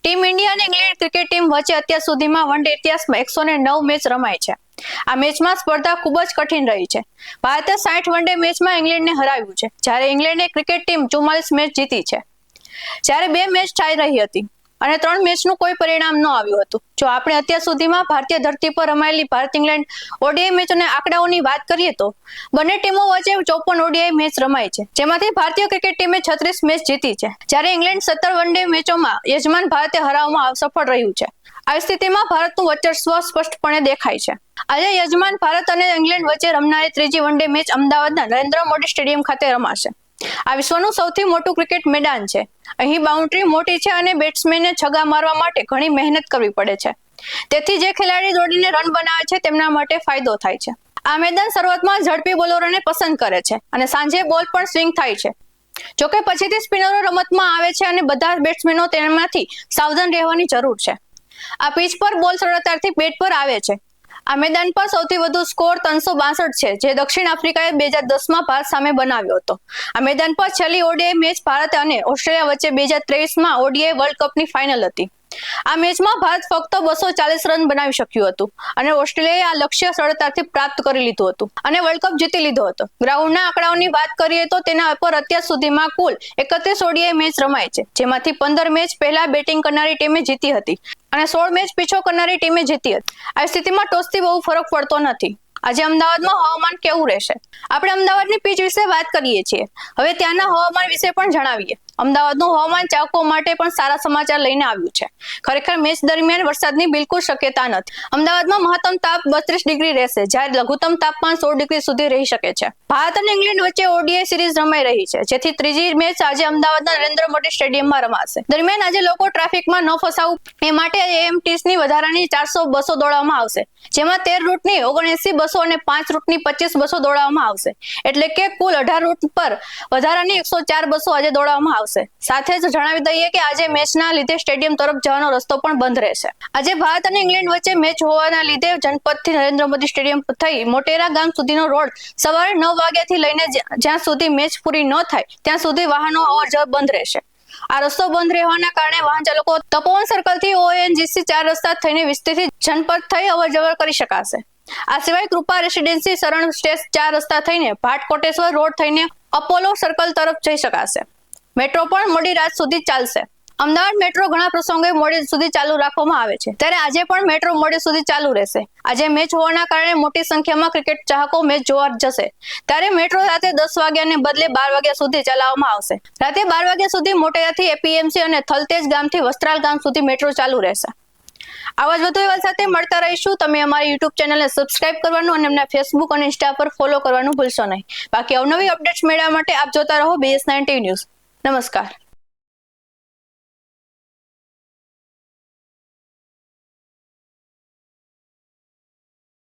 Team India અને England cricket team વચ્ચે અત્યાર સુધીમાં વન ડે ઇતિહાસમાં 109 મેચ રમાઈ છે। આ મેચમાં સ્પર્ધા ખૂબ જ કઠિન રહી છે। ભારતે 60 વન ડે મેચમાં ઇંગ્લેન્ડને હરાવ્યું છે, જ્યારે ઇંગ્લેન્ડે ક્રિકેટ ટીમ 44 મેચ જીતી છે, જ્યારે 2 મેચ ટાઈ રહી હતી અને 3 મેચનું કોઈ પરિણામ ન આવ્યું હતું। જો આપણે અત્યાર સુધીમાં ભારતીય ધરતી પર રમાયેલી ભારત ઇંગ્લેન્ડ ઓડીઆઈ મેચોના આંકડાઓની વાત કરીએ તો બંને ટીમો વચ્ચે 54 ઓડીઆઈ મેચ રમાઈ છે, જેમાંથી ભારતીય ક્રિકેટ ટીમે 36 મેચ જીતી છે, જ્યારે ઇંગ્લેન્ડ 17 વન ડે મેચોમાં યજમાન ભારતે હરાવવામાં સફળ રહ્યું છે। આવી સ્થિતિમાં ભારતનું વર્ચસ્વ સ્પષ્ટપણે દેખાય છે। આજે યજમાન ભારત અને ઇંગ્લેન્ડ વચ્ચે રમનારી ત્રીજી વન ડે મેચ અમદાવાદના નરેન્દ્ર મોદી સ્ટેડિયમ ખાતે રમાશે। આ વિશ્વનું સૌથી મોટું ક્રિકેટ મેદાન છે। અહીં બાઉન્ડ્રી મોટી છે અને બેટ્સમેનને છગ્ગા મારવા માટે ઘણી મહેનત કરવી પડે છે, તેથી જે ખેલાડી દોડીને રન બનાવે છે તેમના માટે ફાયદો થાય છે। આ મેદાન શરૂઆતમાં ઝડપી બોલરોને પસંદ કરે છે અને સાંજે બોલ પણ સ્વિંગ થાય છે, જોકે પછીથી સ્પિનરો રમતમાં આવે છે અને બધા બેટ્સમેનો તેમાંથી સાવધાન રહેવાની જરૂર છે। આ પિચ પર બોલ સરળતાથી બેટ પર આવે છે। આ મેદાન પર સૌથી વધુ સ્કોર 362 છે, જે દક્ષિણ આફ્રિકાએ 2010માં ભારત સામે બનાવ્યો હતો। આ મેદાન પર છેલ્લી ઓડીઆઈ મેચ ભારત અને ઓસ્ટ્રેલિયા વચ્ચે 2023માં ઓડીઆઈ વર્લ્ડ કપની ફાઇનલ હતી। આ મેચમાં ભારત ફક્ત 240 રન બનાવી શક્યું હતું અને ઓસ્ટ્રેલિયાએ આ લક્ષ્ય સરળતાથી પ્રાપ્ત કરી લીધું હતું અને વર્લ્ડ કપ જીતી લીધો હતો। ગ્રાઉન્ડના આંકડાઓની વાત કરીએ તો તેના પર અત્યાર સુધીમાં કુલ 31 ઓડીઆઈ મેચ રમાઈ છે, જેમાંથી 15 મેચ પહેલા બેટિંગ કરનારી ટીમે જીતી હતી અને 16 મેચ પીછો કરનારી ટીમે જીતી હતી। આવી સ્થિતિમાં ટોસથી બહુ ફરક પડતો નથી। આજે અમદાવાદમાં હવામાન કેવું રહેશે? આપણે અમદાવાદની પીચ વિશે વાત કરીએ છીએ, હવે ત્યાંના હવામાન વિશે પણ જણાવીએ। અમદાવાદનું હવામાન ચાહકો માટે પણ સારા સમાચાર લઈને આવ્યું છે। ખરેખર મેચ દરમિયાન વરસાદની બિલકુલ શક્યતા નથી। અમદાવાદમાં મહત્તમ તાપ 32 ડિગ્રી રહેશે, જ્યારે લઘુત્તમ તાપમાન 16 ડિગ્રી સુધી રહી શકે છે। ભારત અને ઇંગ્લેન્ડ વચ્ચે ઓડીઆઈ સિરીઝ રમાઈ રહી છે, જેથી ત્રીજી મેચ આજે અમદાવાદના નરેન્દ્ર મોદી સ્ટેડિયમમાં રમાશે। દરમિયાન આજે લોકો ટ્રાફિકમાં ન ફસાવું એ માટે એએમટીસની વધારાની 400 બસો દોડાવવામાં આવશે, જેમાં 13 રૂટની 79 બસો અને 5 રૂટની 25 બસો દોડાવવામાં આવશે, એટલે કે કુલ 18 રૂટ પર વધારાની 104 બસો આજે દોડાવવામાં આવશે। સાથે જ જણાવી દઈએ કે આજે મેચના લીધે સ્ટેડિયમ તરફ જવાનો રસ્તો પણ બંધ રહેશે। આજે ભારત અને ઇંગ્લેન્ડ વચ્ચે મેચ હોવાના લીધે જનપથથી નરેન્દ્ર મોદી સ્ટેડિયમ થઈ મોટેરા ગામ સુધીનો રોડ સવારે 9 વાગ્યાથી લઈને જ્યાં સુધી મેચ પૂરી ન થાય ત્યાં સુધી વાહનો અવરજવર બંધ રહેશે। આ રસ્તો બંધ રહેવાના કારણે વાહન ચાલકો તપોવન સર્કલથી ઓએનજીસી 4 રસ્તા થઈને વિસ્તૃત જનપથ થઈ અવરજવર કરી શકાશે। આ સિવાય કૃપા રેસિડેન્સી શરણ સ્ટેજ 4 રસ્તા થઈને ભાટ કોટેશ્વર રોડ થઈને અપોલો સર્કલ તરફ જઈ શકાશે। મેટ્રો પણ મોડી રાત સુધી ચાલશે। અમદાવાદ મેટ્રો ઘણા પ્રસંગોએ મોડે સુધી ચાલુ રાખવામાં આવે છે, ત્યારે આજે પણ મેટ્રો મોડે સુધી ચાલુ રહેશે। આજે મેચ હોવાના કારણે મોટી સંખ્યામાં ક્રિકેટ ચાહકો મેચ જોવા જશે, ત્યારે મેટ્રો રાતે 10 વાગ્યાને બદલે 12 વાગ્યા સુધી ચલાવવામાં આવશે। રાતે 12 વાગ્યા સુધી મોટેરાથી એપીએમસી અને થલતેજ ગામથી વસ્ત્રાલ ગામ સુધી મેટ્રો ચાલુ રહેશે। આવા જ વધુ અહેવાલ સાથે મળતા રહીશું। તમે અમારી યુટ્યુબ ચેનલને સબસ્ક્રાઇબ કરવાનું અને અમને ફેસબુક અને ઇન્સ્ટા પર ફોલો કરવાનું ભૂલશો નહીં। બાકી અવનવી અપડેટ્સ મેળવવા માટે આપ જોતા રહો BS9 ટીવી ન્યૂઝ। નમસ્કાર।